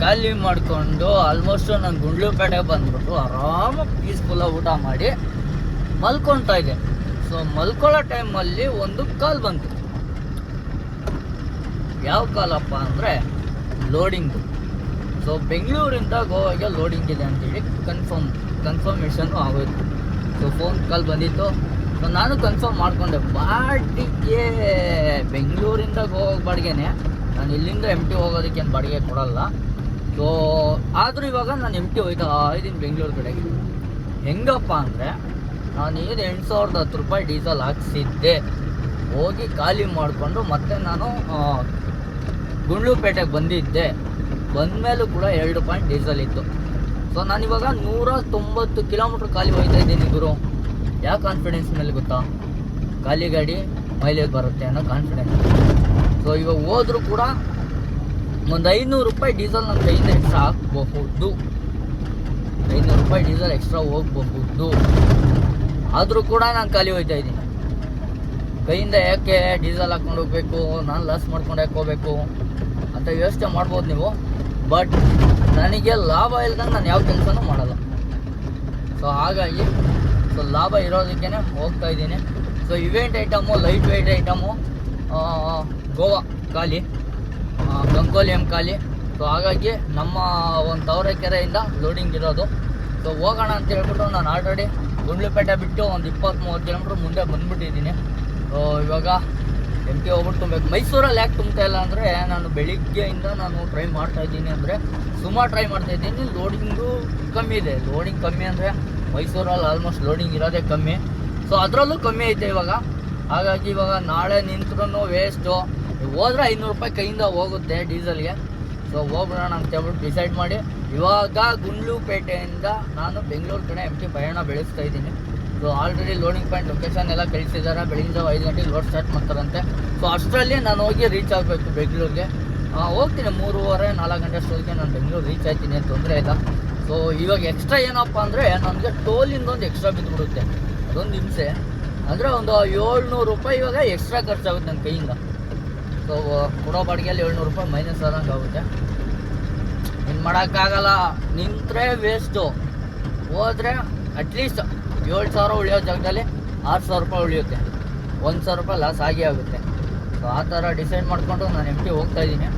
ಖಾಲಿ ಮಾಡಿಕೊಂಡು ಆಲ್ಮೋಸ್ಟ್ ನಾನು ಗುಂಡ್ಲುಪೇಟೆಗೆ ಬಂದ್ಬಿಟ್ಟು ಆರಾಮಾಗಿ ಪೀಸ್ಫುಲ್ಲಾಗಿ ಊಟ ಮಾಡಿ ಮಲ್ಕೊತಾ ಇದ್ದೆ. ಸೊ ಮಲ್ಕೊಳ್ಳೋ ಟೈಮಲ್ಲಿ ಒಂದು ಕಾಲ್ ಬಂತು. ಯಾವ ಕಾಲಪ್ಪ ಅಂದರೆ ಲೋಡಿಂಗು. ಸೊ ಬೆಂಗಳೂರಿಂದ ಗೋವಾಗೆ ಲೋಡಿಂಗ್ ಇದೆ ಅಂತೇಳಿ ಕನ್ಫರ್ಮೇಷನ್ನು ಆಗೋಯ್ತು. ಸೊ ಫೋನ್ ಕಾಲ್ ಬಂದಿತ್ತು. ಸೊ ನಾನು ಕನ್ಫರ್ಮ್ ಮಾಡಿಕೊಂಡೆ. ಬಾಡಿಗೆ ಬೆಂಗಳೂರಿಂದ ಗೋವಾಗೆ ಬಾಡಿಗೆನೆ, ನಾನು ಇಲ್ಲಿಂದ MT ಹೋಗೋದಕ್ಕೇನು ಬಾಡಿಗೆ ಕೊಡಲ್ಲ. ಸೊ ಆದರೂ ಇವಾಗ ನಾನು MT ಹೋಯ್ತಾ ಇದ್ದೀನಿ ಬೆಂಗಳೂರು ಕಡೆಗೆ. ಹೆಂಗಪ್ಪ ಅಂದರೆ ನಾನು ಏನು 8,010 ರೂಪಾಯಿ ಡೀಸೆಲ್ ಹಾಕ್ಸಿದ್ದೆ, ಹೋಗಿ ಖಾಲಿ ಮಾಡಿಕೊಂಡು ಮತ್ತೆ ನಾನು ಗುಂಡ್ಲುಪೇಟೆಗೆ ಬಂದಿದ್ದೆ. ಬಂದಮೇಲೂ ಕೂಡ 2 ರೂಪಾಯಿ ಡೀಸೆಲ್ ಇತ್ತು. ಸೊ ನಾನಿವಾಗ 190 ಕಿಲೋಮೀಟ್ರ್ ಖಾಲಿ ಹೋಗ್ತಾ ಇದ್ದೀನಿ ಗುರು. ಯಾವ ಕಾನ್ಫಿಡೆನ್ಸ್ ಮೇಲೆ ಗೊತ್ತಾ? ಖಾಲಿ ಗಾಡಿ ಮೈಲೇಜ್ ಬರುತ್ತೆ ಅನ್ನೋ ಕಾನ್ಫಿಡೆನ್ಸ್. ಸೊ ಇವಾಗ ಹೋದ್ರೂ ಕೂಡ ಒಂದು 500 ರೂಪಾಯಿ ಡೀಸೆಲ್ ನನ್ನ ಕೈಯಿಂದ ಎಕ್ಸ್ಟ್ರಾ ಹಾಕಬಹುದು. 500 ರೂಪಾಯಿ ಡೀಸೆಲ್ ಎಕ್ಸ್ಟ್ರಾ ಹೋಗಬಹುದು. ಆದರೂ ಕೂಡ ನಾನು ಖಾಲಿ ಹೋಗ್ತಾ ಇದ್ದೀನಿ. ಕೈಯಿಂದ ಯಾಕೆ ಡೀಸೆಲ್ ಹಾಕ್ಕೊಂಡು ಹೋಗ್ಬೇಕು, ನಾನು ಲಾಸ್ ಮಾಡ್ಕೊಂಡು ಯಾಕೆ ಹೋಗ್ಬೇಕು ಅಂತ ಯೋಚನೆ ಮಾಡ್ಬೋದು ನೀವು. ಬಟ್ ನನಗೆ ಲಾಭ ಇಲ್ದಂಗೆ ನಾನು ಯಾವ ಕೆಲಸನೂ ಮಾಡಲ್ಲ. ಸೊ ಹಾಗಾಗಿ ಲಾಭ ಇರೋದಕ್ಕೇ ಹೋಗ್ತಾ ಇದ್ದೀನಿ. So event item, light weight item Goa ಖಾಲಿ, ಗಂಗೋಲಿ ಖಾಲಿ. ಸೊ ಹಾಗಾಗಿ ನಮ್ಮ ಒಂದು ತಾವರೆಕೆರೆಯಿಂದ ಲೋಡಿಂಗ್ ಇರೋದು. ಸೊ ಹೋಗೋಣ ಅಂತ ಹೇಳ್ಬಿಟ್ಟು ನಾನು ಆಲ್ರೆಡಿ ಗುಂಡ್ಲುಪೇಟೆ ಬಿಟ್ಟು ಒಂದು 20-30 ಕಿಲೋಮೀಟ್ರ್ ಮುಂದೆ ಬಂದುಬಿಟ್ಟಿದ್ದೀನಿ. ಸೊ ಇವಾಗ MT ಹೋಗ್ಬಿಟ್ಟು ತುಂಬಬೇಕು. ಮೈಸೂರಲ್ಲಿ ಯಾಕೆ ತುಂಬ್ತಾ ಇಲ್ಲ ಅಂದರೆ, ನಾನು ಬೆಳಿಗ್ಗೆಯಿಂದ ನಾನು ಟ್ರೈ ಮಾಡ್ತಾಯಿದ್ದೀನಿ. ಅಂದರೆ ಸುಮಾರು ಟ್ರೈ ಮಾಡ್ತಾಯಿದ್ದೀನಿ. ಲೋಡಿಂಗು ಕಮ್ಮಿ ಇದೆ. ಲೋಡಿಂಗ್ ಕಮ್ಮಿ ಅಂದರೆ ಮೈಸೂರಲ್ಲಿ ಆಲ್ಮೋಸ್ಟ್ ಲೋಡಿಂಗ್ ಇರೋದೇ ಕಮ್ಮಿ. ಸೊ ಅದರಲ್ಲೂ ಕಮ್ಮಿ ಐತೆ ಇವಾಗ. ಹಾಗಾಗಿ ಇವಾಗ ನಾಳೆ ನಿಂತ್ರೂ ವೇಸ್ಟು. ಹೋದ್ರೆ 500 ರೂಪಾಯಿ ಕೈಯಿಂದ ಹೋಗುತ್ತೆ ಡೀಸೆಲ್ಗೆ. ಸೊ ಹೋಗ್ಬಿಡೋಣ ಅಂತ ಹೇಳ್ಬಿಟ್ಟು ಡಿಸೈಡ್ ಮಾಡಿ ಇವಾಗ ಗುಂಡ್ಲುಪೇಟೆಯಿಂದ ನಾನು ಬೆಂಗಳೂರು ಕಡೆ MT ಪಯಣ ಬೆಳೆಸ್ತಾ ಇದ್ದೀನಿ. So already loading point location ಎಲ್ಲ ಕಳಿಸಿದ್ದಾರೆ. ಬೆಳಗಿನ ಜಾವ 5 ಗಂಟೆಗೆ ಲೋಡ್ ಸ್ಟಾರ್ಟ್ ಮಾಡ್ತಾರಂತೆ. ಸೊ ಅಷ್ಟರಲ್ಲಿ ನಾನು ಹೋಗಿ ರೀಚ್ ಆಗಬೇಕು ಬೆಂಗಳೂರಿಗೆ. ಹೋಗ್ತೀನಿ 3:30-4 ಗಂಟೆ ಅಷ್ಟೊತ್ತಿಗೆ ನಾನು ಬೆಂಗಳೂರು ರೀಚ್ ಆಗ್ತೀನಿ, ಅಂತ ತೊಂದರೆ ಇಲ್ಲ. ಸೊ ಇವಾಗ ಎಕ್ಸ್ಟ್ರಾ ಏನಪ್ಪ ಅಂದರೆ ನನಗೆ ಟೋಲಿಂದೊಂದು ಎಕ್ಸ್ಟ್ರಾ ಬಿದ್ದುಬಿಡುತ್ತೆ. ಅದೊಂದು ಹಿಂಸೆ. ಅಂದರೆ ಒಂದು 700 ರೂಪಾಯಿ ಇವಾಗ ಎಕ್ಸ್ಟ್ರಾ ಖರ್ಚಾಗುತ್ತೆ ನನ್ನ ಕೈಯಿಂದ. ಸೊ ಕೊಡೋ ಬಾಡಿಗೆಯಲ್ಲಿ 700 ರೂಪಾಯಿ ಮೈನಸ್ ಆದಂಗೆ ಆಗುತ್ತೆ. ಇನ್ನು ಮಾಡೋಕ್ಕಾಗಲ್ಲ. ನಿಂತರೆ ವೇಸ್ಟು, ಹೋದರೆ ಅಟ್ಲೀಸ್ಟ್ 7,000 ಉಳಿಯೋ ಜಾಗದಲ್ಲಿ 6,000 ರೂಪಾಯಿ ಉಳಿಯುತ್ತೆ. 1,000 ರೂಪಾಯಿ ಲಾಸ್ ಆಗೇ ಆಗುತ್ತೆ. ಸೊ ಆ ಥರ ಡಿಸೈಡ್ ಮಾಡಿಕೊಂಡು ನಾನು MT ಹೋಗ್ತಾಯಿದ್ದೀನಿ.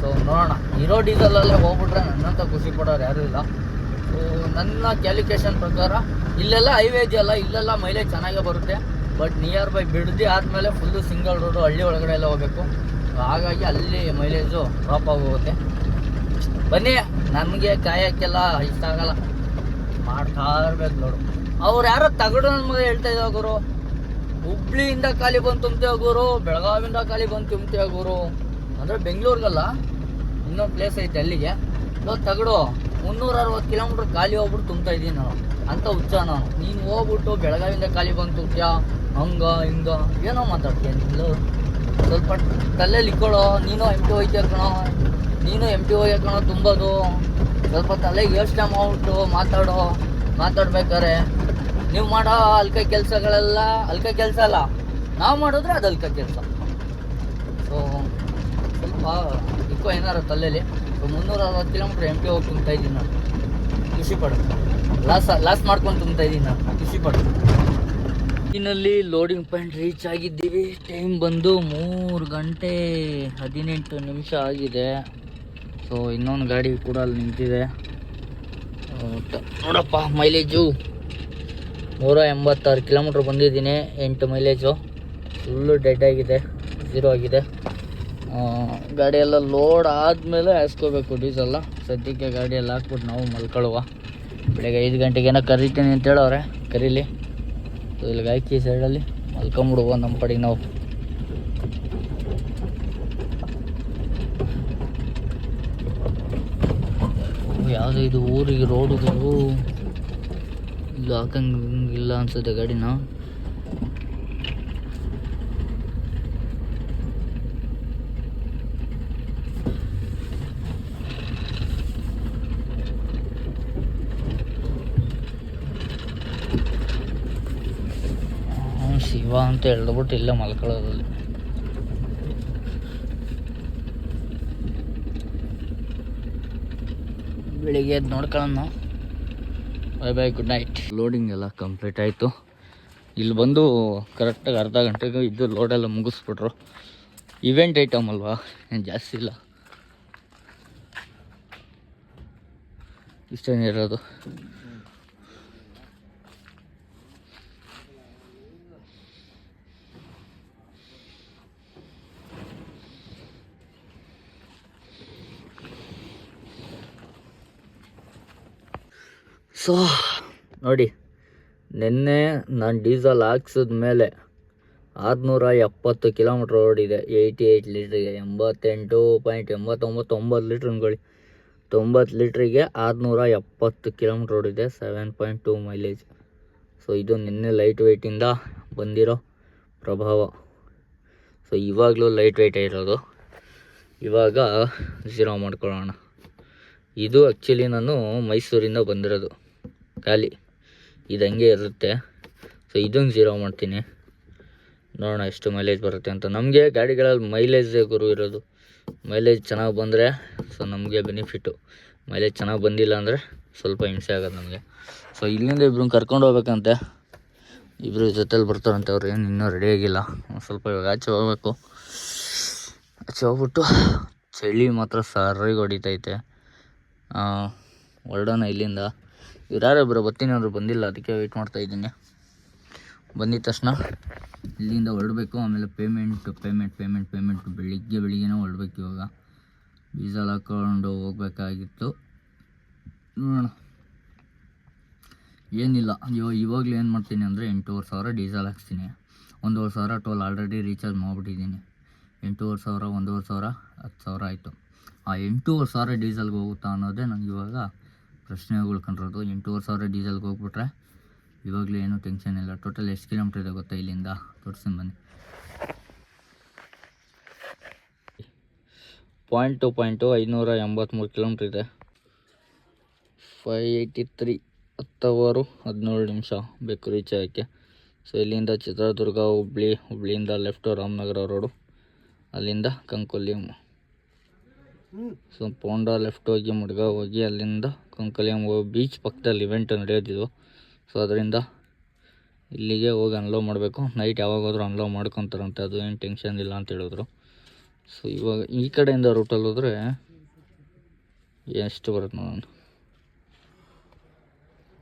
ಸೊ ನೋಡೋಣ. ಇರೋ ಡೀಸೆಲಲ್ಲೇ ಹೋಗ್ಬಿಟ್ರೆ ನನ್ನಂತ ಖುಷಿ ಪಡೋರು ಯಾರೂ ಇಲ್ಲ. ಸೊ ನನ್ನ ಕ್ಯಾಲ್ಕುಲೇಷನ್ ಪ್ರಕಾರ ಇಲ್ಲೆಲ್ಲ ಹೈವೇ ಇದೆಯಲ್ಲ, ಇಲ್ಲೆಲ್ಲ ಮೈಲೇಜ್ ಚೆನ್ನಾಗೇ ಬರುತ್ತೆ. ಬಟ್ ನಿಯರ್ ಬೈ ಬಿಡದಿ ಆದಮೇಲೆ ಫುಲ್ಲು ಸಿಂಗಲ್ ರೋಡು, ಹಳ್ಳಿ ಒಳಗಡೆ ಎಲ್ಲ ಹೋಗಬೇಕು. ಹಾಗಾಗಿ ಅಲ್ಲಿ ಮೈಲೇಜು ಡ್ರಾಪ್ ಆಗೋಗುತ್ತೆ. ಬನ್ನಿ, ನಮಗೆ ಕಾಯೋಕ್ಕೆಲ್ಲ ಇಷ್ಟ ಆಗಲ್ಲ, ಮಾಡ್ತಾ ಇರ್ಬೇಕು ನೋಡು. ಅವ್ರು ಯಾರೋ ತಗಡು ನನ್ನ ಮಗ ಹೇಳ್ತಾ ಇದ್ದ ಗುರು, ಹುಬ್ಳಿಯಿಂದ ಖಾಲಿ ಬಂದು ತುಂಬ್ತೇವೆ ಗುರು, ಬೆಳಗಾವಿಯಿಂದ ಖಾಲಿ ಬಂದು ತುಂಬ್ತೇವೆ ಗುರು. ಅಂದರೆ ಬೆಂಗಳೂರಿಗಲ್ಲ, ಇನ್ನೊಂದು ಪ್ಲೇಸ್ ಐತೆ ಅಲ್ಲಿಗೆ. ತಗಡು 360 ಕಿಲೋಮೀಟ್ರ್ ಖಾಲಿ ಹೋಗ್ಬಿಟ್ಟು ತುಂಬ್ತಾ ಇದ್ದೀನಿ ನಾನು ಅಂತ ಹುಚ್ಚ ನಾನು. ನೀನು ಹೋಗ್ಬಿಟ್ಟು ಬೆಳಗಾವಿಯಿಂದ ಖಾಲಿ ಬಂದು ತುಂಬ್ತೀಯಾ, ಹಂಗ ಹಿಂಗ ಏನೋ ಮಾತಾಡ್ತೀಯ ನೀನು. ಸ್ವಲ್ಪ ತಲೆಯಲ್ಲಿ ಇಕ್ಕೊಳ್ಳೋ. ನೀನು MT ಹೋಗ್ತೀಯ ಕಣೋ, ನೀನು MT ಹೋಗ್ಯ ಕಣೋ ತುಂಬೋದು. ಸ್ವಲ್ಪ ತಲೆಗೆ ಯೋಚನೆ ಮಾಡ್ಬಿಟ್ಟು ಮಾತಾಡ್ಬೇಕಾರೆ ನೀವು ಮಾಡೋ ಅಲ್ಕ ಕೆಲಸಗಳೆಲ್ಲ ಅಲ್ಕ ಕೆಲಸ ಅಲ್ಲ, ನಾವು ಮಾಡಿದ್ರೆ ಅದು ಅಲ್ಕ ಕೆಲಸ. ಸೊ ಸ್ವಲ್ಪ ಇಕ್ಕೋ ಏನಾರು ತಲೆಯಲ್ಲಿ. ಸೊ 360 ಕಿಲೋಮೀಟ್ರ್ MT ಹೋಗಿ ತುಂಬ್ತಾ ಇದ್ದೀನಿ ನಾನು, ಖುಷಿ ಪಡು. ಲಾಸ್ ಮಾಡ್ಕೊಂಡು ತುಂಬ್ತಾ ಇದ್ದೀನಿ ನಾನು, ಖುಷಿ ಪಡು. ಇನ್ನಲ್ಲಿ ಲೋಡಿಂಗ್ ಪಾಯಿಂಟ್ ರೀಚ್ ಆಗಿದ್ದೀವಿ. ಟೈಮ್ ಬಂದು 3 ಗಂಟೆ 18 ನಿಮಿಷ ಆಗಿದೆ. ಸೊ ಇನ್ನೊಂದು ಗಾಡಿ ಕೂಡ ಅಲ್ಲಿ ನಿಂತಿದೆ. ನೋಡಪ್ಪ ಮೈಲೇಜು 186 ಕಿಲೋಮೀಟ್ರ್ ಬಂದಿದ್ದೀನಿ. 8 ಮೈಲೇಜು. ಫುಲ್ಲು ಡೆಡ್ ಆಗಿದೆ, 0 ಆಗಿದೆ. ಗಾಡಿ ಎಲ್ಲ ಲೋಡ್ ಆದಮೇಲೆ ಹಾಸ್ಕೋಬೇಕು ಡೀಸೆಲ್ಲ. ಸದ್ಯಕ್ಕೆ ಗಾಡಿಯಲ್ಲಿ ಹಾಕ್ಬಿಟ್ಟು ನಾವು ಮಲ್ಕೊಳ್ಳುವ. ಬೆಳಗ್ಗೆ 5 ಗಂಟೆಗೇನೋ ಕರಿತೀನಿ ಅಂತ ಹೇಳವ್ರೆ, ಕರೀಲಿ. ಸೊ ಇಲ್ಲಿಗೆ ಹಾಕಿ ಸೈಡಲ್ಲಿ ಮಲ್ಕೊಂಬಿಡುವ ನಮ್ಮ ಪಡಿಗೆ ನಾವು. ಯಾವುದೋ ಇದು ಊರಿಗೆ ರೋಡುಗಳು ಇಲ್ಲಿ ಹಾಕಂಗಿಲ್ಲ ಅನ್ಸುತ್ತೆ ಗಾಡಿನ. ಶಿವ ಅಂತ ಹೇಳ್ಬಿಟ್ಟು ಇಲ್ಲೇ ಮಲ್ಕೊಳ್ಳೋದಲ್ಲಿ. ಬೆಳಿಗ್ಗೆ ಎದ್ದು ನೋಡ್ಕೊಳ್ಳೋಣ. Bye bye, good night. Loading ಎಲ್ಲ ಕಂಪ್ಲೀಟ್ ಆಯಿತು. ಇಲ್ಲಿ ಬಂದು ಕರೆಕ್ಟಾಗಿ ಅರ್ಧ ಗಂಟೆಗೆ ಇದ್ದು ಲೋಡೆಲ್ಲ ಮುಗಿಸ್ಬಿಟ್ರು. ಇವೆಂಟ್ ಐಟಮ್ ಅಲ್ವಾ, ಏನು ಜಾಸ್ತಿ ಇಲ್ಲ, ಇಷ್ಟೇನೇ ಇರೋದು. ಸೊ ನೋಡಿ, ನಿನ್ನೆ ನಾನು ಡೀಸೆಲ್ ಹಾಕ್ಸಿದ ಮೇಲೆ 670 ಕಿಲೋಮೀಟ್ರ್ ಓಡಿದೆ. 88 ಲೀಟ್ರಿಗೆ 88.89 ಲೀಟ್ರ್ ಅನ್ಕೊಳ್ಳಿ. 90 ಲೀಟ್ರಿಗೆ 670 ಕಿಲೋಮೀಟ್ರ್ ಓಡಿದೆ. 7.2 ಮೈಲೇಜ್. ಸೊ ಇದು ನಿನ್ನೆ ಲೈಟ್ ವೆಯ್ಟಿಂದ ಬಂದಿರೋ ಪ್ರಭಾವ. ಸೊ ಇವಾಗಲೂ ಲೈಟ್ ವೆಯ್ಟ್ ಇರೋದು. ಇವಾಗ ಝೀರೋ ಮಾಡ್ಕೊಳ್ಳೋಣ. ಇದು ಆ್ಯಕ್ಚುಲಿ ನಾನು ಮೈಸೂರಿಂದ ಬಂದಿರೋದು ಖಾಲಿ. ಇದು ಹಂಗೆ ಇರುತ್ತೆ. ಸೊ ಇದೊಂದು ಝೀರೋ ಮಾಡ್ತೀನಿ, ನೋಡೋಣ ಎಷ್ಟು ಮೈಲೇಜ್ ಬರುತ್ತೆ ಅಂತ. ನಮಗೆ ಗಾಡಿಗಳಲ್ಲಿ ಮೈಲೇಜೇ ಗುರು ಇರೋದು. ಮೈಲೇಜ್ ಚೆನ್ನಾಗಿ ಬಂದರೆ ಸೊ ನಮಗೆ ಬೆನಿಫಿಟ್ಟು. ಮೈಲೇಜ್ ಚೆನ್ನಾಗಿ ಬಂದಿಲ್ಲ ಅಂದರೆ ಸ್ವಲ್ಪ ಹಿಂಸೆ ಆಗೋದು ನಮಗೆ. ಸೊ ಇಲ್ಲಿಂದ ಇಬ್ರನ್ನ ಕರ್ಕೊಂಡು ಹೋಗ್ಬೇಕಂತೆ. ಇಬ್ಬರು ಜೊತೆಲಿ ಬರ್ತಾರಂತೆ. ಅವ್ರು ಏನು ಇನ್ನೂ ರೆಡಿಯಾಗಿಲ್ಲ. ಸ್ವಲ್ಪ ಇವಾಗ ಆಚೆ ಹೋಗ್ಬೇಕು. ಆಚೆ ಹೋಗ್ಬಿಟ್ಟು ಚಳಿ ಮಾತ್ರ ಸರಿಯಾಗಿ ಹೊಡಿತೈತೆ. ಹೊರಡೋಣ ಇಲ್ಲಿಂದ. ಇವ್ರು ಯಾರೊಬ್ಬರು ಬರ್ತೀನಿ ಅಂದರು, ಬಂದಿಲ್ಲ, ಅದಕ್ಕೆ ವೆಯ್ಟ್ ಮಾಡ್ತಾಯಿದ್ದೀನಿ. ಬಂದಿದ ತಕ್ಷಣ ಇಲ್ಲಿಂದ ಹೊರಡಬೇಕು. ಆಮೇಲೆ ಪೇಮೆಂಟ್ ಬೆಳಿಗ್ಗೆನೇ ಹೊರಡ್ಬೇಕು. ಇವಾಗ ಡೀಸೆಲ್ ಹಾಕ್ಕೊಂಡು ಹೋಗ್ಬೇಕಾಗಿತ್ತು. ನೋಡೋಣ, ಏನಿಲ್ಲ. ಇವಾಗಲೂ ಏನು ಮಾಡ್ತೀನಿ ಅಂದರೆ 8,500 ಡೀಸೆಲ್ ಹಾಕ್ಸ್ತೀನಿ. 1,500 ಟೋಲ್ ಆಲ್ರೆಡಿ ರೀಚಾರ್ಜ್ ಮಾಡಿಬಿಟ್ಟಿದ್ದೀನಿ. 8,500, 1,500, 10,000 ಆಯಿತು. ಆ 8,500 ಡೀಸೆಲ್ಗೆ ಹೋಗುತ್ತಾ ಅನ್ನೋದೇ ನನಗೆ ಇವಾಗ ಪ್ರಶ್ನೆ ಉಳ್ಕೊಂಡಿರೋದು. 8,500 ಡೀಸೆಲ್ಗೆ ಹೋಗ್ಬಿಟ್ರೆ ಇವಾಗಲೂ ಏನೂ ಟೆನ್ಷನ್ ಇಲ್ಲ. ಟೋಟಲ್ ಎಷ್ಟು ಕಿಲೋಮೀಟ್ರ್ ಇದೆ ಗೊತ್ತಾ ಇಲ್ಲಿಂದ? ತೋರಿಸ್ತೀನಿ ಬನ್ನಿ. ಪಾಯಿಂಟ್ 583 ಕಿಲೋಮೀಟ್ರ್ ಇದೆ. 583, 10 ಅವರು 17 ನಿಮಿಷ ಬೇಕು ರೀಚ್ ಆಗೋಕ್ಕೆ. ಸೊ ಇಲ್ಲಿಂದ ಚಿತ್ರದುರ್ಗ, ಹುಬ್ಳಿಯಿಂದ ಲೆಫ್ಟು ರಾಮನಗರ ರೋಡು, ಅಲ್ಲಿಂದ ಕಂಕೊಲಿಯಂ. ಸೊ ಪೋಂಡ ಲೆಫ್ಟ್ ಹೋಗಿ ಮುಡ್ಗ ಹೋಗಿ ಅಲ್ಲಿಂದ ಕಂಕೊಲಿಯಂ ಬೀಚ್ ಪಕ್ಕದಲ್ಲಿ ಇವೆಂಟ್ ನಡೆಯೋದಿದ್ದು. ಸೊ ಅದರಿಂದ ಇಲ್ಲಿಗೆ ಹೋಗಿ ಅನ್ಲೋ ಮಾಡಬೇಕು. ನೈಟ್ ಯಾವಾಗಾದರೂ ಅನ್ಲೋ ಮಾಡ್ಕೊತಾರಂತೆ, ಅದು ಏನು ಟೆನ್ಷನ್ ಇಲ್ಲ ಅಂತ ಹೇಳಿದ್ರು. ಸೊ ಇವಾಗ ಈ ಕಡೆಯಿಂದ ರೂಟಲ್ಲಿ ಹೋದರೆ ಎಷ್ಟು ಬರುತ್ತೆ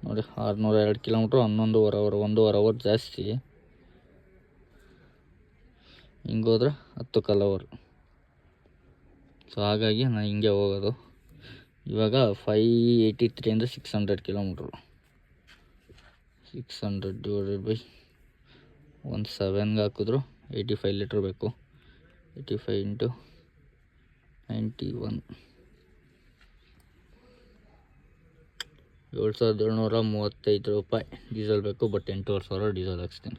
ನೋಡಿ, 602 ಕಿಲೋಮೀಟ್ರು, 11.5 ಅವರ್, 1.5 ಅವರ್ ಜಾಸ್ತಿ. ಹಿಂಗೋದ್ರೆ 10 ಅವರ್. ಸೊ ಹಾಗಾಗಿ ನಾನು ಹಿಂಗೆ ಹೋಗೋದು. ಇವಾಗ 583 ಅಂದರೆ 600 ಕಿಲೋಮೀಟ್ರು. 600 ಡಿವೈಡೆಡ್ ಬೈ 17ಗೆ ಹಾಕಿದ್ರು 85 ಲೀಟ್ರ್ ಬೇಕು. 85 ಇಂಟು 91, 7,735 ರೂಪಾಯಿ ಡೀಸೆಲ್ ಬೇಕು. ಬಟ್ 8,500 ಡೀಸೆಲ್ ಹಾಕ್ಸ್ತೀನಿ.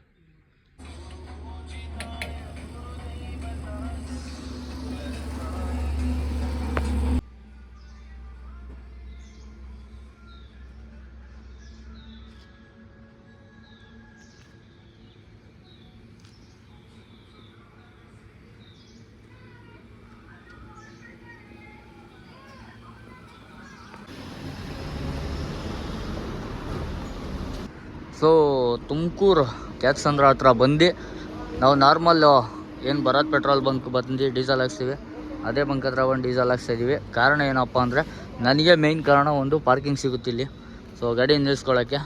ಸೊ ತುಮಕೂರು ಕ್ಯಾತ್ಸಂದ್ರ ಹತ್ರ ಬಂದು ನಾವು ನಾರ್ಮಲ್ ಏನು ಭರತ್ ಪೆಟ್ರೋಲ್ ಬಂಕ್ ಬಂದು ಡೀಸೆಲ್ ಹಾಕ್ಸ್ತೀವಿ, ಅದೇ ಬಂಕ್ ಹತ್ರ ಬಂದು ಡೀಸೆಲ್ ಹಾಕ್ಸ್ತಾಯಿದ್ದೀವಿ. ಕಾರಣ ಏನಪ್ಪ ಅಂದರೆ, ನನಗೆ ಮೇಯ್ನ್ ಕಾರಣ ಒಂದು ಪಾರ್ಕಿಂಗ್ ಸಿಗುತ್ತಿಲ್ಲಿ. ಸೊ ಗಾಡಿ ನಿಲ್ಲಿಸ್ಕೊಳ್ಳೋಕ್ಕೆ.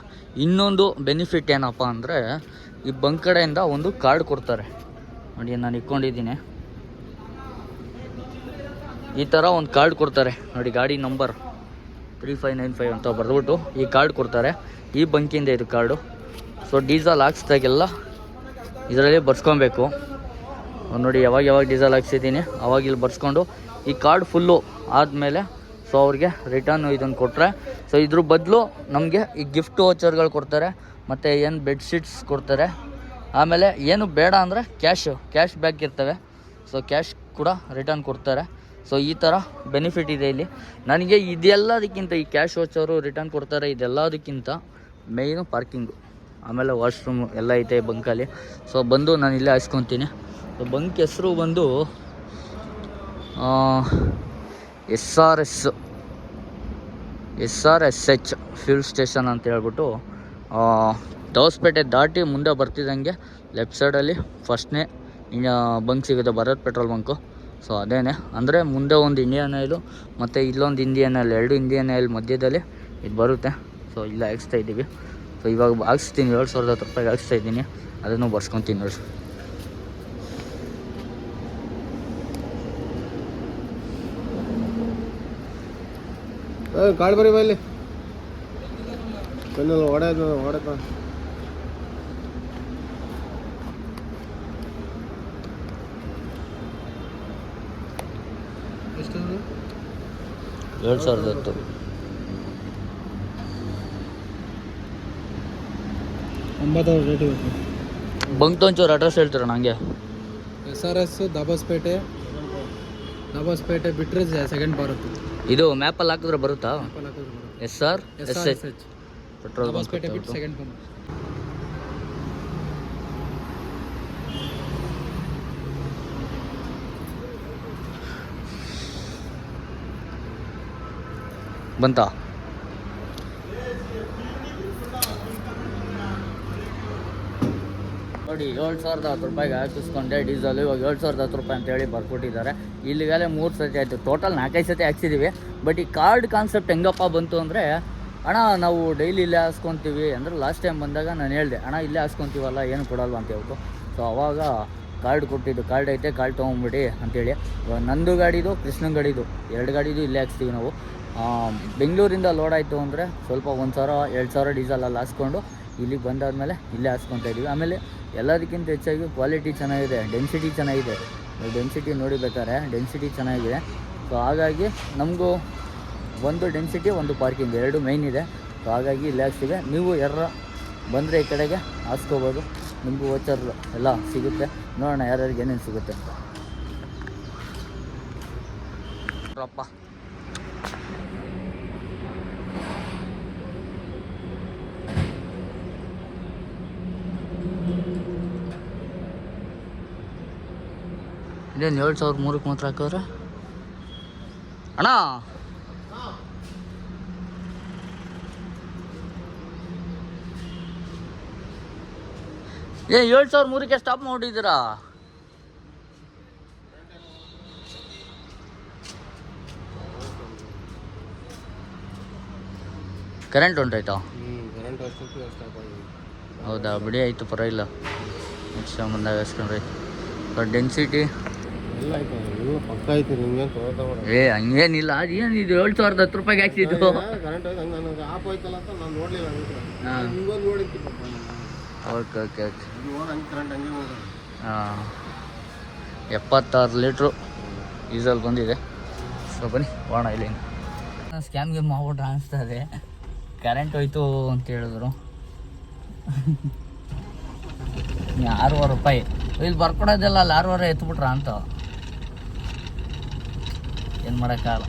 ಇನ್ನೊಂದು ಬೆನಿಫಿಟ್ ಏನಪ್ಪ ಅಂದರೆ, ಈ ಬಂಕ್ ಕಡೆಯಿಂದ ಒಂದು ಕಾರ್ಡ್ ಕೊಡ್ತಾರೆ ನೋಡಿ. ನಾನು ಇಟ್ಕೊಂಡಿದ್ದೀನಿ, ಈ ಥರ ಒಂದು ಕಾರ್ಡ್ ಕೊಡ್ತಾರೆ ನೋಡಿ. ಗಾಡಿ ನಂಬರ್ 3595 ಅಂತ ಬರೆದ್ಬಿಟ್ಟು ಈ ಕಾರ್ಡ್ ಕೊಡ್ತಾರೆ. ಈ ಬಂಕಿಂದ ಇದು ಕಾರ್ಡು. ಸೊ ಡೀಸೆಲ್ ಹಾಕ್ಸ್ದಾಗೆಲ್ಲ ಇದರಲ್ಲಿ ಬರ್ಸ್ಕೊಬೇಕು ನೋಡಿ. ಯಾವಾಗ ಡೀಸೆಲ್ ಹಾಕ್ಸಿದ್ದೀನಿ ಅವಾಗ ಇಲ್ಲಿ ಬರ್ಸ್ಕೊಂಡು ಈ ಕಾರ್ಡ್ ಫುಲ್ಲು ಆದಮೇಲೆ ಸೊ ಅವ್ರಿಗೆ ರಿಟರ್ನ್ ಇದನ್ನು ಕೊಟ್ಟರೆ, ಸೊ ಇದ್ರ ಬದಲು ನಮಗೆ ಈ ಗಿಫ್ಟ್ ವೋಚರ್ಗಳು ಕೊಡ್ತಾರೆ. ಮತ್ತು ಏನು ಬೆಡ್ಶೀಟ್ಸ್ ಕೊಡ್ತಾರೆ. ಆಮೇಲೆ ಏನು ಬೇಡ ಅಂದರೆ ಕ್ಯಾಶ್ ಬ್ಯಾಕ್ ಇರ್ತವೆ. ಸೊ ಕ್ಯಾಶ್ ಕೂಡ ರಿಟರ್ನ್ ಕೊಡ್ತಾರೆ. ಸೊ ಈ ಥರ ಬೆನಿಫಿಟ್ ಇದೆ ಇಲ್ಲಿ ನನಗೆ. ಇದೆಲ್ಲದಕ್ಕಿಂತ ಈ ಕ್ಯಾಶ್ ವೋಚರು ರಿಟರ್ನ್ ಕೊಡ್ತಾರೆ, ಇದೆಲ್ಲದಕ್ಕಿಂತ ಮೇಯ್ನು ಪಾರ್ಕಿಂಗು. ಆಮೇಲೆ ವಾಶ್ರೂಮು ಎಲ್ಲ ಐತೆ ಈ ಬಂಕಲ್ಲಿ. ಸೊ ಬಂದು ನಾನು ಇಲ್ಲೇ ಹಾಸ್ಕೊತೀನಿ. ಸೊ ಬಂಕ್ ಹೆಸರು ಬಂದು SRS SRSH ಫ್ಯೂಲ್ ಸ್ಟೇಷನ್ ಅಂತ ಹೇಳ್ಬಿಟ್ಟು ದವಸಪೇಟೆ ದಾಟಿ ಮುಂದೆ ಬರ್ತಿದ್ದಂಗೆ ಲೆಫ್ಟ್ ಸೈಡಲ್ಲಿ ಫಸ್ಟ್ನೇ ಬಂಕ್ ಸಿಗುತ್ತೆ, ಭಾರತ್ ಪೆಟ್ರೋಲ್ ಬಂಕು. ಸೊ ಅದೇನೆ ಅಂದರೆ ಮುಂದೆ ಒಂದು ಇಂಡಿಯನ್ ಆಯಿಲು ಮತ್ತು ಇಲ್ಲೊಂದು ಇಂಡಿಯನ್ ಆಯಿಲ್, 2 ಇಂಡಿಯನ್ ಆಯಿಲ್ ಮಧ್ಯದಲ್ಲಿ ಇದು ಬರುತ್ತೆ. ಸೊ ಇಲ್ಲ ಹಾಕ್ಸ್ತಾ ಇದ್ದೀವಿ. ಸೊ ಇವಾಗ ಹಾಕ್ಸ್ತೀನಿ, 7,010 ರೂಪಾಯಿಗೆ ಹಾಕ್ಸ್ತಾ ಇದ್ದೀನಿ. ಅದನ್ನು ಬರ್ಸ್ಕೊತೀನಿ ನೋಡಿ. ಗಾಡಿ ಬರೀ ಬಲ್ಲಿ ಹೊಡೆದ 7,010. ರೇಟ್ ಬಂಕ್ ಒಂಚೂರು ಅಡ್ರೆಸ್ ಹೇಳ್ತೀರ ನನಗೆ? SRS ದಾಬಸ್ಪೇಟೆ ಬಿಟ್ಟರೆ ಸೆಕೆಂಡ್ ಬರುತ್ತೆ. ಇದು ಮ್ಯಾಪಲ್ಲಿ ಹಾಕಿದ್ರೆ ಬರುತ್ತಾ? SRSH ಪೆಟ್ರೋಲ್ ದಾಬಸ್ಪೇಟೆ ಬಿಟ್ಟು ಸೆಕೆಂಡ್ ಬಂತಾ? ನೋಡಿ 7,010 ರೂಪಾಯಿಗೆ ಹಾಕಿಸ್ಕೊಂಡೆ ಡೀಸೆಲ್. ಇವಾಗ 7,010 ರೂಪಾಯಿ ಅಂತೇಳಿ ಬರ್ಕೊಟ್ಟಿದ್ದಾರೆ. ಇಲ್ಲಿಗಾಲೇ 3 ಸತಿ ಆಯಿತು, ಟೋಟಲ್ 4-5 ಸತಿ ಹಾಕ್ಸಿದ್ದೀವಿ. ಬಟ್ ಈ ಕಾರ್ಡ್ ಕಾನ್ಸೆಪ್ಟ್ ಹೆಂಗಪ್ಪ ಬಂತು ಅಂದರೆ, ಅಣ್ಣ ನಾವು ಡೈಲಿ ಇಲ್ಲೇ ಹಾಕ್ಸ್ಕೊತೀವಿ ಅಂದರೆ ಲಾಸ್ಟ್ ಟೈಮ್ ಬಂದಾಗ ನಾನು ಹೇಳಿದೆ, ಅಣ್ಣ ಇಲ್ಲೇ ಹಾಕ್ಸ್ಕೊತೀವಲ್ಲ ಏನು ಕೊಡಲ್ವ ಅಂತ ಹೇಳ್ಬಿಟ್ಟು. ಸೊ ಅವಾಗ ಕಾರ್ಡ್ ಕೊಟ್ಟಿದ್ದು, ಕಾರ್ಡ್ ಐತೆ ಕಾರ್ಡ್ ತೊಗೊಂಬಿಡಿ ಅಂತೇಳಿ. ನಂದು ಗಾಡಿದು ಕೃಷ್ಣನ ಗಾಡಿದು 2 ಗಾಡಿದು ಇಲ್ಲೇ ಹಾಕ್ಸ್ತೀವಿ ನಾವು. ಬೆಂಗಳೂರಿಂದ ಲೋಡ್ ಆಯಿತು ಅಂದರೆ ಸ್ವಲ್ಪ 1,000-2,000 ಡೀಸೆಲಲ್ಲಿ ಹಾಕ್ಸ್ಕೊಂಡು ಇಲ್ಲಿಗೆ ಬಂದಾದಮೇಲೆ ಇಲ್ಲೇ ಹಾಕ್ಸ್ಕೊತಾ ಇದ್ದೀವಿ. ಆಮೇಲೆ ಎಲ್ಲದಕ್ಕಿಂತ ಹೆಚ್ಚಾಗಿ ಕ್ವಾಲಿಟಿ ಚೆನ್ನಾಗಿದೆ, ಡೆನ್ಸಿಟಿ ಚೆನ್ನಾಗಿದೆ. ಡೆನ್ಸಿಟಿ ನೋಡಿ ಬೇಕಾದ್ರೆ ಡೆನ್ಸಿಟಿ ಚೆನ್ನಾಗಿದೆ. ಸೊ ಹಾಗಾಗಿ ನಮಗೂ ಒಂದು ಡೆನ್ಸಿಟಿ ಒಂದು ಪಾರ್ಕಿಂಗ್ 2 ಮೈನ್ ಇದೆ. ಸೊ ಹಾಗಾಗಿ ಇಲ್ಲೇ ಹಾಕ್ಸ್ತೀವಿ. ನೀವು ಯಾರ ಬಂದರೆ ಈ ಕಡೆಗೆ ಹಾಕ್ಸ್ಕೋಬೋದು, ನಿಮಗೂ ವೋಚರ್ ಎಲ್ಲ ಸಿಗುತ್ತೆ. ನೋಡೋಣ ಯಾರ್ಯಾರಿಗೆ ಏನೇನು ಸಿಗುತ್ತೆ ಅಂತ. ಅಪ್ಪ ಇದೇನು 7,003ಕ್ಕೆ ಮಾತ್ರ ಹಾಕೋರೆ ಅಣ್ಣ? ಏ 7,003ಕ್ಕೆ ಸ್ಟಾಪ್ ಮಾಡಿದ್ದೀರಾ? ಕರೆಂಟ್ ಹೊಂಟಾಯ್ತಾ? ಹೌದಾ, ಬಿಡಿ ಆಯಿತು, ಪರವಾಗಿಲ್ಲ. ನೆಕ್ಸ್ಟ್ ಟೈಮ್ ಬಂದಾಗ ಹಾಸ್ಕೊಂಡ್ರೆ ಡೆನ್ಸಿಟಿ ಹಂಗೇನಿಲ್ಲ. ಅದೇನಿದು 7,010 ರೂಪಾಯಿಗೆ ಹಾಕ್ಸಿದ್ದು. Okay okay okay. ಹಾಂ, 76 ಲೀಟ್ರು ಡೀಸೆಲ್ ಬಂದಿದೆ. ಸೊ ಬನ್ನಿ ಹೋಗೋಣ. ಇಲ್ಲಿ ಸ್ಕ್ಯಾಮ್ಗೆ ಮಾಡ್ಬಿಟ್ರೆ ಅನಿಸ್ತದೆ. ಕರೆಂಟ್ ಹೋಯ್ತು ಅಂತ ಹೇಳಿದ್ರು. 6,500 ರೂಪಾಯಿ ಇಲ್ಲಿ ಬರ್ಕೊಡೋದೆಲ್ಲ ಅಲ್ಲಿ 6,500 ಎತ್ಬಿಟ್ರ ಅಂತ. ಏನು ಮಾಡೋಕ್ಕಾಗಲ್ಲ,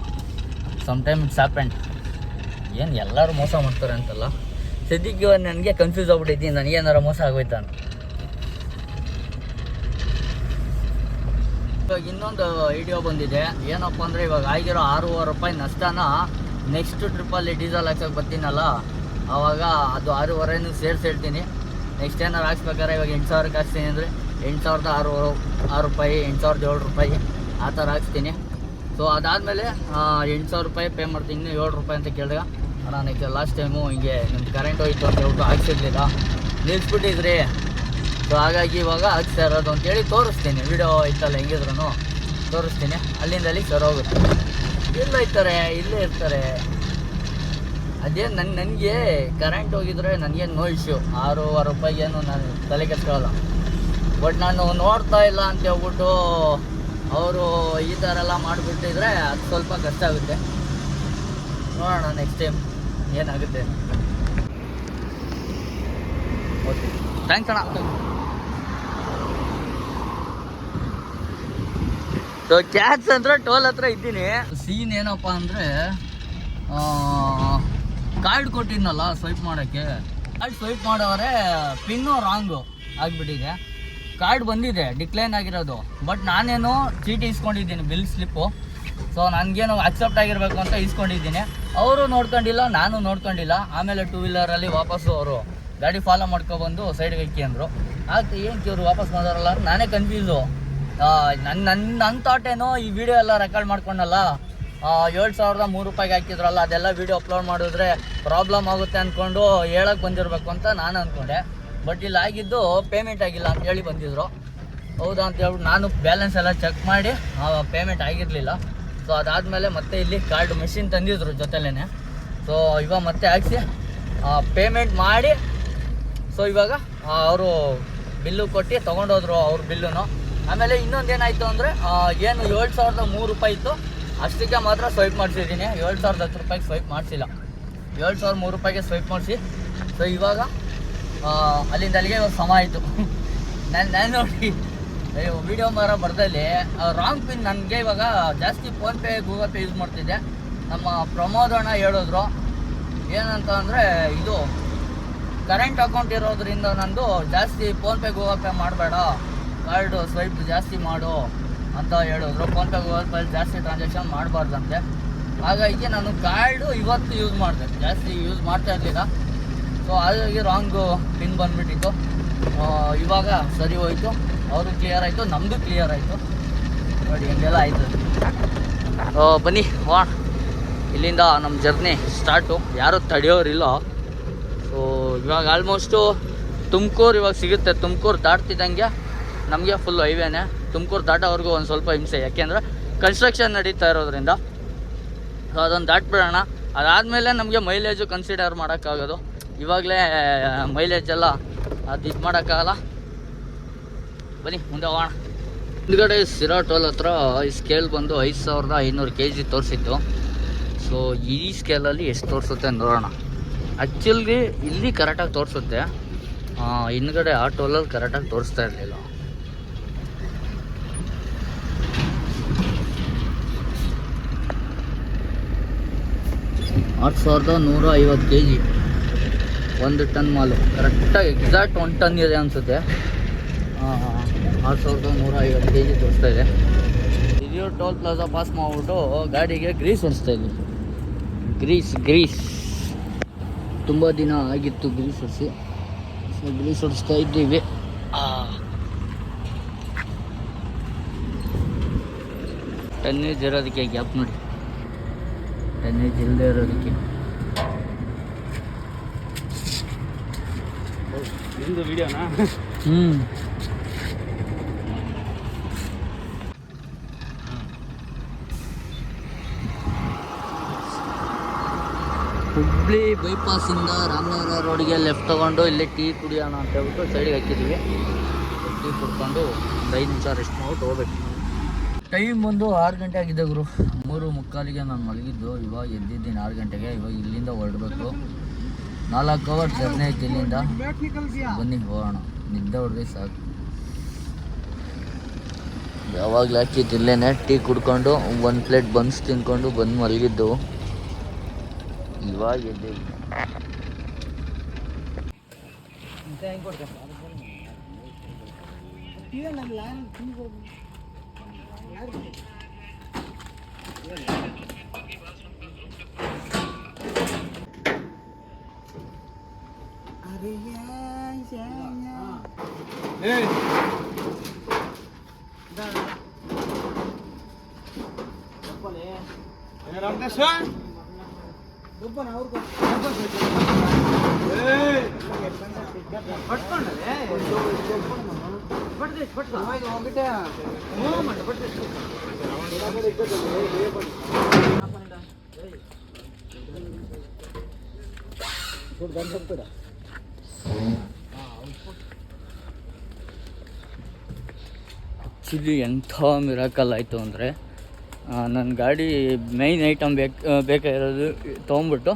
ಸಮ್ಟೈಮ್ ಇಟ್ಸ್ ಹ್ಯಾಪೆಂಡ್. ಏನು ಎಲ್ಲರೂ ಮೋಸ ಮಾಡ್ತಾರೆ ಅಂತಲ್ಲ, ಸದ್ಯಕ್ಕೆ ನನಗೆ ಕನ್ಫ್ಯೂಸ್ ಆಗ್ಬಿಟ್ಟಿದ್ದೀನಿ, ನನಗೇನಾರು ಮೋಸ ಆಗೋಯ್ತಾ ಅಂತ. ಇವಾಗ ಇನ್ನೊಂದು ಐಡಿಯಾ ಬಂದಿದೆ. ಏನಪ್ಪ ಅಂದರೆ, ಇವಾಗ ಆಗಿರೋ 6,500 ರೂಪಾಯಿ ನಷ್ಟನ ನೆಕ್ಸ್ಟ್ ಟ್ರಿಪ್ಪಲ್ಲಿ ಡೀಸೆಲ್ ಹಾಕ್ಸೋಕೆ ಬರ್ತೀನಲ್ಲ, ಆವಾಗ ಅದು 6,500 ಸೇರಿಸಿ ಹೇಳ್ತೀನಿ. ನೆಕ್ಸ್ಟ್ ಏನಾರು ಹಾಕ್ಸ್ಬೇಕಾದ್ರೆ ಇವಾಗ 8,000ಕ್ಕೆ ಹಾಕ್ಸ್ತೀನಿ ಅಂದರೆ 8,600 ರೂಪಾಯಿ, 8,007 ರೂಪಾಯಿ ಆ ಥರ ಹಾಕ್ಸ್ತೀನಿ. ಸೊ ಅದಾದಮೇಲೆ 8,000 ರೂಪಾಯಿ ಪೇ ಮಾಡ್ತೀನಿ. ಇನ್ನೂ 7 ರೂಪಾಯಿ ಅಂತ ಕೇಳಿದಾಗ, ಅಣ್ಣ ನೆಕ್ಸ್ಟ್ ಲಾಸ್ಟ್ ಟೈಮು ಹಿಂಗೆ ನಿಮ್ಮ ಕರೆಂಟ್ ಹೋಯ್ತು ಅಂತ ಹೇಳ್ಬಿಟ್ಟು ಹಾಕ್ಸಿರ್ಲಿಲ್ಲ, ನಿಲ್ಲಿಸ್ಬಿಟ್ಟಿದ್ರಿ. ಸೊ ಹಾಗಾಗಿ ಇವಾಗ ಹಾಕ್ಸ್ತಾ ಇರೋದು ಅಂತೇಳಿ ತೋರಿಸ್ತೀನಿ. ವಿಡಿಯೋ ಇತ್ತಲ್ಲ ಹೆಂಗಿದ್ರು ತೋರಿಸ್ತೀನಿ. ಅಲ್ಲಿಂದ ಅಲ್ಲಿ ಸರ್ ಹೋಗುತ್ತೆ. ಎಲ್ಲ ಇರ್ತಾರೆ, ಇಲ್ಲೇ ಇರ್ತಾರೆ. ಅದೇ ನನಗೆ ಕರೆಂಟ್ ಹೋಗಿದ್ರೆ ನನಗೇನು ನೋ ಇಶ್ಯೂ. 6,500 ರೂಪಾಯಿಗೇನು ನಾನು ತಲೆ ಕೆಡ್ಸ್ಕೊಳ್ಳಲ್ಲ. ಬಟ್ ನಾನು ನೋಡ್ತಾ ಇಲ್ಲ ಅಂತ ಹೇಳ್ಬಿಟ್ಟು ಅವರು ಈ ಥರ ಎಲ್ಲ ಮಾಡಿಬಿಟ್ಟಿದ್ರೆ ಅದು ಸ್ವಲ್ಪ ಕಷ್ಟ ಆಗುತ್ತೆ. ನೋಡೋಣ ನೆಕ್ಸ್ಟ್ ಟೈಮ್ ಏನಾಗುತ್ತೆ. ಓಕೆ, ಥ್ಯಾಂಕ್ಸ್ ಅಣ್ಣ. ಸೊ ಕ್ಯಾಚ್ ಅಂದರೆ ಟೋಲ್ ಹತ್ರ ಇದ್ದೀನಿ. ಸೀನ್ ಏನಪ್ಪ ಅಂದರೆ, ಕಾರ್ಡ್ ಕೊಟ್ಟಿದ್ನಲ್ಲ ಸ್ವೈಪ್ ಮಾಡೋಕ್ಕೆ, ಕಾರ್ಡ್ ಸ್ವೈಪ್ ಮಾಡೋರೆ ಪಿನ್ನು ರಾಂಗು ಆಗಿಬಿಟ್ಟಿದೆ. ಕಾರ್ಡ್ ಬಂದಿದೆ ಡಿಕ್ಲೈನ್ ಆಗಿರೋದು. ಬಟ್ ನಾನೇನು ಚೀಟಿ ಇಸ್ಕೊಂಡಿದ್ದೀನಿ, ಬಿಲ್ ಸ್ಲಿಪ್ಪು. ಸೊ ನನಗೇನು ಅಕ್ಸೆಪ್ಟ್ ಆಗಿರಬೇಕು ಅಂತ ಇಸ್ಕೊಂಡಿದ್ದೀನಿ. ಅವರು ನೋಡ್ಕೊಂಡಿಲ್ಲ, ನಾನು ನೋಡ್ಕೊಂಡಿಲ್ಲ. ಆಮೇಲೆ 2 ವೀಲರಲ್ಲಿ ವಾಪಸ್ಸು ಅವರು ಗಾಡಿ ಫಾಲೋ ಮಾಡ್ಕೊಬಂದು ಸೈಡ್ಗೆ ಇಕ್ಕಿ ಅಂದರು. ಆಗ್ತು ಏನಕ್ಕೆ ಇವರು ವಾಪಸ್ ಮಾಡೋರಲ್ಲ, ನಾನೇ ಕನ್ಫ್ಯೂಸು. ನನ್ನ ಥಾಟ್ ಏನೋ ಈ ವಿಡಿಯೋ ಎಲ್ಲ ರೆಕಾರ್ಡ್ ಮಾಡ್ಕೊಂಡಲ್ಲ, 7,003 ರೂಪಾಯಿಗೆ ಹಾಕಿದ್ರಲ್ಲ, ಅದೆಲ್ಲ ವೀಡಿಯೋ ಅಪ್ಲೋಡ್ ಮಾಡಿದ್ರೆ ಪ್ರಾಬ್ಲಮ್ ಆಗುತ್ತೆ ಅಂದ್ಕೊಂಡು ಹೇಳಕ್ಕೆ ಬಂದಿರಬೇಕು ಅಂತ ನಾನು ಅಂದ್ಕೊಂಡೆ. ಬಟ್ ಇಲ್ಲಿ ಆಗಿದ್ದು ಪೇಮೆಂಟ್ ಆಗಿಲ್ಲ ಅಂತೇಳಿ ಬಂದಿದ್ರು. ಹೌದಾ ಅಂತ ಹೇಳ್ಬಿಟ್ಟು ನಾನು ಬ್ಯಾಲೆನ್ಸ್ ಎಲ್ಲ ಚೆಕ್ ಮಾಡಿ ಪೇಮೆಂಟ್ ಆಗಿರಲಿಲ್ಲ. ಸೊ ಅದಾದಮೇಲೆ ಮತ್ತೆ ಇಲ್ಲಿ ಕಾರ್ಡ್ ಮೆಷಿನ್ ತಂದಿದ್ರು ಜೊತೆಲೇ. ಸೊ ಇವಾಗ ಮತ್ತೆ ಹಾಕ್ಸಿ ಪೇಮೆಂಟ್ ಮಾಡಿ, ಸೊ ಇವಾಗ ಅವರು ಬಿಲ್ಲು ಕೊಟ್ಟು ತೊಗೊಂಡೋದ್ರು ಅವ್ರ ಬಿಲ್ಲುನು. ಆಮೇಲೆ ಇನ್ನೊಂದೇನಾಯಿತು ಅಂದರೆ ಏನು 7,003 ರೂಪಾಯಿ ಇತ್ತು ಅಷ್ಟಕ್ಕೆ ಮಾತ್ರ ಸ್ವೈಪ್ ಮಾಡಿಸಿದ್ದೀನಿ. 7,010 ರೂಪಾಯಿಗೆ ಸ್ವೈಪ್ ಮಾಡಿಸಿಲ್ಲ. 7,003 ರೂಪಾಯಿಗೆ ಸ್ವೈಪ್ ಮಾಡಿಸಿ. ಸೊ ಇವಾಗ ಅಲ್ಲಿಂದ ಅಲ್ಲಿಗೆ ಇವಾಗ ಸಮ ಆಯಿತು. ನಾನು ನೋಡಿ ವಿಡಿಯೋ ಬರ್ದಲ್ಲಿ ರಾಂಗ್ ಪಿನ್. ನನಗೆ ಇವಾಗ ಜಾಸ್ತಿ ಫೋನ್ಪೇ ಗೂಗಲ್ ಪೇ ಯೂಸ್ ಮಾಡ್ತಿದ್ದೆ. ನಮ್ಮ ಪ್ರಮೋದ್ ಅಣ್ಣ ಹೇಳಿದ್ರು ಏನಂತ ಅಂದರೆ, ಇದು ಕರೆಂಟ್ ಅಕೌಂಟ್ ಇರೋದ್ರಿಂದ ನಂದು ಜಾಸ್ತಿ ಫೋನ್ಪೇ ಗೂಗಲ್ ಪೇ ಮಾಡಬೇಡ, ಕಾರ್ಡು ಸ್ವೈಪ್ ಜಾಸ್ತಿ ಮಾಡು ಅಂತ ಹೇಳಿದ್ರು. ಫೋನ್ಪೇ ಗೂಗಲ್ ಪೇ ಜಾಸ್ತಿ ಟ್ರಾನ್ಸಾಕ್ಷನ್ ಮಾಡಬಾರ್ದಂತೆ. ಹಾಗಾಗಿ ನಾನು ಕಾರ್ಡು ಇವತ್ತು ಯೂಸ್ ಮಾಡಿದೆ, ಜಾಸ್ತಿ ಯೂಸ್ ಮಾಡ್ತಾ ಇರಲಿಲ್ಲ. ಸೊ ಹಾಗಾಗಿ ರಾಂಗು ಪಿನ್ ಬಂದುಬಿಟ್ಟಿತ್ತು. ಇವಾಗ ಸರಿ ಹೋಯಿತು, ಅವರು ಕ್ಲಿಯರ್ ಆಯಿತು, ನಮ್ಮದು ಕ್ಲಿಯರ್ ಆಯಿತು. ನೋಡಿ ಹೆಂಗೆಲ್ಲ ಆಯಿತು. ಬನ್ನಿ ವಾ, ಇಲ್ಲಿಂದ ನಮ್ಮ ಜರ್ನಿ ಸ್ಟಾರ್ಟು. ಯಾರೂ ತಡೆಯೋರಿಲ್ಲ. ಸೊ ಇವಾಗ ಆಲ್ಮೋಸ್ಟು ತುಮಕೂರು ಇವಾಗ ಸಿಗುತ್ತೆ. ತುಮಕೂರು ದಾಟ್ತಿದ್ದಂಗೆ ನಮಗೆ ಫುಲ್ ಹೈವೇನೆ. ತುಮಕೂರು ದಾಟೋವರೆಗೂ ಒಂದು ಸ್ವಲ್ಪ ಹಿಂಸೆ, ಯಾಕೆಂದರೆ ಕನ್ಸ್ಟ್ರಕ್ಷನ್ ನಡೀತಾ ಇರೋದ್ರಿಂದ. ಸೊ ಅದೊಂದು ದಾಟ್ಬಿಡೋಣ. ಅದಾದಮೇಲೆ ನಮಗೆ ಮೈಲೇಜು ಕನ್ಸಿಡರ್ ಮಾಡೋಕ್ಕಾಗೋದು. ಇವಾಗಲೇ ಮೈಲೇಜೆಲ್ಲ ಅದು ಇದು ಮಾಡೋಕ್ಕಾಗಲ್ಲ. ಬನ್ನಿ ಮುಂದೆ ಹೋಗೋಣ. ಹಿಂದ್ಗಡೆ ಸಿರಾ ಟೋಲ್ ಹತ್ರ ಈ ಸ್ಕೇಲ್ ಬಂದು 5,500 kg ತೋರಿಸಿತ್ತು. ಸೊ ಈ ಸ್ಕೇಲಲ್ಲಿ ಎಷ್ಟು ತೋರಿಸುತ್ತೆ ನೋಡೋಣ. ಆ್ಯಕ್ಚುಲಿ ಇಲ್ಲಿ ಕರೆಕ್ಟಾಗಿ ತೋರಿಸುತ್ತೆ, ಹಿಂದ್ಗಡೆ ಆ ಟೋಲಲ್ಲಿ ಕರೆಕ್ಟಾಗಿ ತೋರಿಸ್ತಾ ಇರಲಿಲ್ಲ. ಆರು 1,150 kg, 1 ಟನ್ ಮಾಲು. ಕರೆಕ್ಟಾಗಿ ಎಕ್ಸಾಕ್ಟ್ 1 ಟನ್ ಇದೆ ಅನಿಸುತ್ತೆ. 6,150 kg ತೋರಿಸ್ತಾ ಇದೆ. ಹಿರಿಯೂರು ಟೋಲ್ ಪ್ಲಾಜಾ ಪಾಸ್ ಮಾಡಿಬಿಟ್ಟು ಗಾಡಿಗೆ ಗ್ರೀಸ್ ಹೊಡಿಸ್ತಾ ಇದ್ವಿ. ಗ್ರೀಸ್ ತುಂಬ ದಿನ ಆಗಿತ್ತು ಗ್ರೀಸ್ ಹೊಡಿಸಿ. ಸೊ ಗ್ರೀಸ್ ಹೊಡಿಸ್ತಾ ಇದ್ದೀವಿ. ಟನ್ನೇಜ್ ಇರೋದಕ್ಕೆ ಗ್ಯಾಪ್ ನೋಡಿ, ಟನ್ನೇಜ್ ಇಲ್ಲದೆ ಇರೋದಕ್ಕೆ. ವಿಡಿಯೋನಾ? ಹುಬ್ಳಿ ಬೈಪಾಸಿಂದ ರಾಮನಗರ ರೋಡಿಗೆ ಲೆಫ್ಟ್ ತೊಗೊಂಡು ಇಲ್ಲಿ ಟೀ ಕುಡಿಯೋಣ ಅಂತ ಹೇಳ್ಬಿಟ್ಟು ಸೈಡಿಗೆ ಹಾಕಿದ್ದೀವಿ. ಟೀ ಕುಡ್ಕೊಂಡು ಒಂದು 5 ನಿಮಿಷ ರೆಸ್ಟ್ ಮಾಡ್ಬಿಟ್ಟು ಹೋಗ್ಬೇಕು. ಟೈಮ್ ಬಂದು 6 ಗಂಟೆ ಆಗಿದೆ ಗುರು. 3:45ಗೆ ನಾನು ಮಲಗಿದ್ದು. ಇವಾಗ ಎದ್ದಿದ್ದೀನಿ 6 ಗಂಟೆಗೆ. ಇವಾಗ ಇಲ್ಲಿಂದ ಹೊರಡಬೇಕು. 4 ಅವರ್ ಜರ್ನಿ ಐತೆ ಇಲ್ಲಿಂದ. ಬನ್ನಿ ಹೋಗೋಣ. ನಿದ್ದೆ ಹೊಡೆದ್ರೆ ಸಾಕು. ಯಾವಾಗಲೂ ಹಾಕಿತ್ತು ಇಲ್ಲೇನೆ. ಟೀ ಕುಡ್ಕೊಂಡು 1 ಪ್ಲೇಟ್ ಬನ್ಸ್ ತಿನ್ಕೊಂಡು ಬಂದು ಮಲಗಿದ್ದು. ಇವಾಗ ಎದ್ದೀವಿ. ಆ್ಯಕ್ಚುಲಿ ಎಂಥ ಮಿರಾಕಲ್ ಆಯಿತು ಅಂದರೆ, ನನ್ನ ಗಾಡಿ ಮೈನ್ ಐಟಮ್ ಬೇಕಾಗಿರೋದು ತೊಗೊಂಬಿಟ್ಟು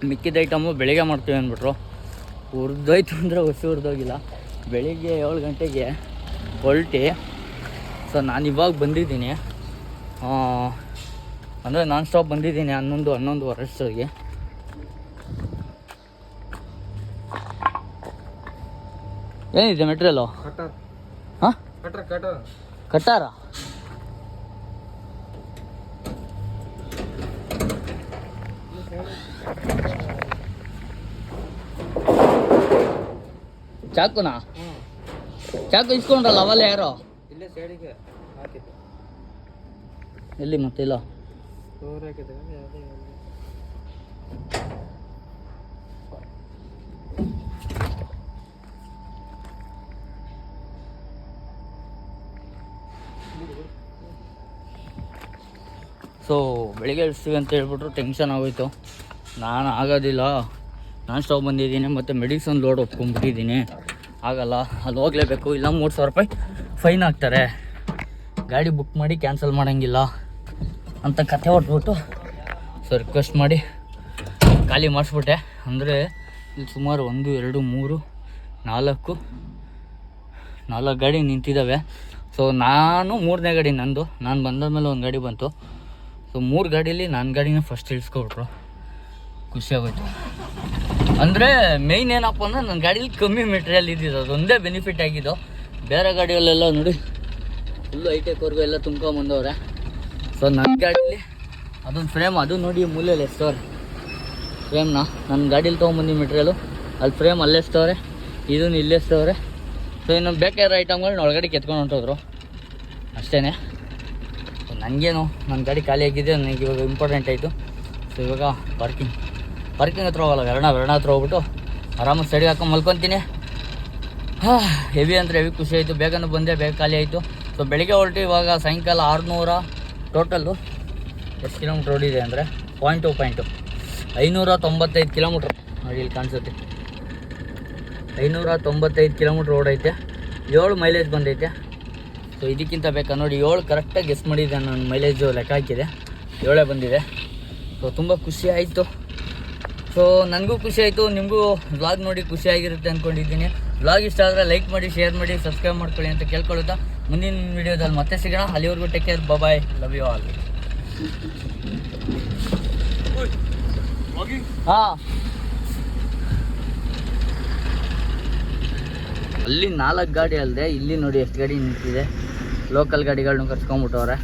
ಮಿಕ್ಕಿದ ಐಟಮು ಬೆಳಿಗ್ಗೆ ಮಾಡ್ತೀವಿ ಅಂದ್ಬಿಟ್ರು. ಹುರಿದೋಯ್ತು ಅಂದರೆ ಹುರಿದೋಗಿಲ್ಲ. ಬೆಳಿಗ್ಗೆ 7 ಗಂಟೆಗೆ ಹೊರಟಿ. ಸೊ ನಾನು ಇವಾಗ ಬಂದಿದ್ದೀನಿ, ಅಂದರೆ ನಾನ್ ಸ್ಟಾಪ್ ಬಂದಿದ್ದೀನಿ 11:30 ಅಷ್ಟೊತ್ತಿಗೆ. ಏನಿದೆ ಮೆಟೀರಿಯಲು? ಹಾಂ, ಕಟ್ಟಾರ. ಚಾಕುನಾ? ಚಾಕು ಇಸ್ಕೊಂಡ್ರಲ್ಲ ಅವಲ್ಲ ಯಾರೋ ಇಲ್ಲೇ ಸೈಡಿಗೆ ಹಾಕಿದ್ದು ಎಲ್ಲಿ ಮತ್ತಿಲ್ಲ ಸ್ಟೋರ್ ಹಾಕಿದ್ರೆ ಯಾವುದೇ ಸೊ ಬೆಳಿಗ್ಗೆ ಇಳಿಸ್ತೀವಿ ಅಂತ ಹೇಳ್ಬಿಟ್ರು ಟೆನ್ಷನ್ ಆಗೋಯ್ತು. ನಾನು ಆಗೋದಿಲ್ಲ, ನಾನು ಸ್ಟಾಪ್ ಬಂದಿದ್ದೀನಿ ಮತ್ತು ಮೆಡಿಸನ್ ಲೋಡ್ ಒಪ್ಕೊಂಡ್ಬಿಟ್ಟಿದ್ದೀನಿ, ಆಗಲ್ಲ, ಅಲ್ಲಿ ಹೋಗಲೇಬೇಕು, ಇಲ್ಲ 3,000 ರೂಪಾಯಿ ಫೈನ್ ಹಾಕ್ತಾರೆ, ಗಾಡಿ ಬುಕ್ ಮಾಡಿ ಕ್ಯಾನ್ಸಲ್ ಮಾಡೋಂಗಿಲ್ಲ ಅಂತ ಕಥೆ ಹೊಟ್ಬಿಟ್ಟು ಸೊ ರಿಕ್ವೆಸ್ಟ್ ಮಾಡಿ ಖಾಲಿ ಮಾಡಿಸ್ಬಿಟ್ಟೆ. ಅಂದರೆ ಇಲ್ಲಿ ಸುಮಾರು 1 2 3 4 ಗಾಡಿ ನಿಂತಿದ್ದಾವೆ. ಸೊ ನಾನು 3ನೇ ಗಾಡಿ ನಂದು, ನಾನು ಬಂದಾದ್ಮೇಲೆ ಒಂದು ಗಾಡಿ ಬಂತು. ಸೊ 3 ಗಾಡೀಲಿ ನನ್ನ ಗಾಡಿನ ಫಸ್ಟ್ ಇಳಿಸ್ಕೊಬಿಟ್ರು, ಖುಷಿಯಾಗೋಯ್ತು. ಅಂದರೆ ಮೇಯ್ನ್ ಏನಪ್ಪ ಅಂದರೆ ನನ್ನ ಗಾಡೀಲಿ ಕಮ್ಮಿ ಮೆಟೀರಿಯಲ್ ಇದ್ದಿದ್ದು, ಅದೊಂದೇ ಬೆನಿಫಿಟ್ ಆಗಿದ್ದು. ಬೇರೆ ಗಾಡಿಯಲ್ಲೆಲ್ಲ ನೋಡಿ ಫುಲ್ಲು ಐಟೆಕ್ವರೆಗೂ ಎಲ್ಲ ತುಂಬ್ಕೊಂಬಂದವ್ರೆ. ಸೊ ನನ್ನ ಗಾಡೀಲಿ ಅದೊಂದು ಫ್ರೇಮ್, ಅದು ನೋಡಿ ಮೂಲೆಯಲ್ಲಿ ಎಷ್ಟವ್ರೆ ಫ್ರೇಮ್ನ, ನನ್ನ ಗಾಡೀಲಿ ತೊಗೊಂಬಂದು ಮೆಟೀರಿಯಲು ಅಲ್ಲಿ ಫ್ರೇಮ್ ಅಲ್ಲೇ ಎಷ್ಟವ್ರೆ, ಇದನ್ನು ಇಲ್ಲೇ ಎಷ್ಟವ್ರೆ. ಸೊ ಇನ್ನು ಬೇಕಾಗಿರೋ ಐಟಮ್ಗಳನ್ನ ಒಳಗಡೆ ಕೆತ್ಕೊಂಡು ಹೊಂಟೋದ್ರು ಅಷ್ಟೇ. ನನಗೇನು ನನ್ನ ಗಾಡಿ ಖಾಲಿ ಆಗಿದೆ, ನನಗೆ ಇವಾಗ ಇಂಪಾರ್ಟೆಂಟ್ ಆಯಿತು. ಸೊ ಇವಾಗ ಪಾರ್ಕಿಂಗ್ ಹತ್ರ ಹೋಗಲ್ಲ, ವೆರಣ ಹತ್ರ ಹೋಗ್ಬಿಟ್ಟು ಆರಾಮಾಗಿ ಸೈಡಿಗೆ ಹಾಕೊಂಡು ಮಲ್ಕೊತೀನಿ. ಹೆವಿ ಅಂದರೆ ಹೆವಿ ಖುಷಿ ಆಯಿತು. ಬೇಗನೂ ಬಂದೆ, ಬೇಗ ಖಾಲಿ ಆಯಿತು. ಸೊ ಬೆಳಿಗ್ಗೆ ಹೊರಟು ಇವಾಗ ಸಾಯಂಕಾಲ 600 ಟೋಟಲ್ಲು ಎಷ್ಟು ಕಿಲೋಮೀಟ್ರ್ ಓಡಿದೆ ಅಂದರೆ ಪಾಯಿಂಟ್ 595 ಕಿಲೋಮೀಟ್ರ್ ನೋಡಿ, ಇಲ್ಲಿ ಕಾಣಿಸುತ್ತೆ 595 ಕಿಲೋಮೀಟ್ರ್ ಓಡೈತೆ, 7 ಮೈಲೇಜ್ ಬಂದೈತೆ. ಸೊ ಇದಕ್ಕಿಂತ ಬೇಕಾ ನೋಡಿ, 7 ಕರೆಕ್ಟಾಗಿ ಗೆಸ್ ಮಾಡಿದ್ದೆ ನಾನು, ಮೈಲೇಜು ಲೆಕ್ಕ ಹಾಕಿದೆ, 7 ಬಂದಿದೆ. ಸೊ ತುಂಬ ಖುಷಿ ಆಯಿತು. ಸೊ ನನಗೂ ಖುಷಿ ಆಯಿತು, ನಿಮಗೂ ವ್ಲಾಗ್ ನೋಡಿ ಖುಷಿಯಾಗಿರುತ್ತೆ ಅಂದ್ಕೊಂಡಿದ್ದೀನಿ. ವ್ಲಾಗ್ ಇಷ್ಟ ಆದರೆ ಲೈಕ್ ಮಾಡಿ, ಶೇರ್ ಮಾಡಿ, ಸಬ್ಸ್ಕ್ರೈಬ್ ಮಾಡ್ಕೊಳ್ಳಿ ಅಂತ ಕೇಳ್ಕೊಳ್ತಾ ಮುಂದಿನ ವೀಡಿಯೋದಲ್ಲಿ ಮತ್ತೆ ಸಿಗೋಣ. ಅಲ್ಲಿವರೆಗೂ take care, bye, love you all. ಹಾಂ, ಅಲ್ಲಿ 4 ಗಾಡಿ ಅಲ್ಲದೆ ಇಲ್ಲಿ ನೋಡಿ ಎಷ್ಟು ಗಾಡಿ ನಿಂತಿದೆ. ಲೋಕಲ್ ಗಾಡಿಗಳನ್ನ ಕರ್ಸ್ಕೊಂಬಿಟ್ಟವ್ರೆ.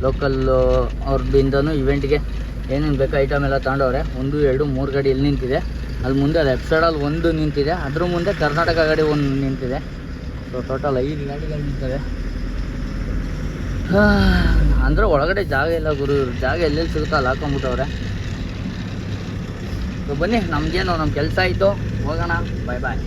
ಲೋಕಲ್ ಅವ್ರದ್ದಿಂದನೂ ಇವೆಂಟ್ಗೆ ಏನೇನು ಬೇಕೋ ಐಟಮ್ ಎಲ್ಲ ತಗೊಂಡವ್ರೆ. 1 2 3 ಗಾಡಿ ಇಲ್ಲಿ ನಿಂತಿದೆ. ಅಲ್ಲಿ ಮುಂದೆ ಲೆಫ್ಟ್ ಸೈಡಲ್ಲಿ 1 ನಿಂತಿದೆ, ಅದ್ರ ಮುಂದೆ ಕರ್ನಾಟಕ ಗಾಡಿ 1 ನಿಂತಿದೆ. ಸೊ ಟೋಟಲ್ 5 ಗಾಡಿಗಳು ನಿಂತಿವೆ. ಅಂದರೆ ಒಳಗಡೆ ಜಾಗ ಇಲ್ಲ ಗುರು, ಜಾಗ ಎಲ್ಲೆಲ್ಲಿ ಸಿಗುತ್ತೋ ಅಲ್ಲಿ ಹಾಕೊಂಬಿಟ್ಟವ್ರೆ. ಸೊ ಬನ್ನಿ, ನಮಗೇನು ನಮ್ಮ ಕೆಲಸ ಆಯಿತು, ಹೋಗೋಣ. ಬಾಯ್ ಬಾಯ್.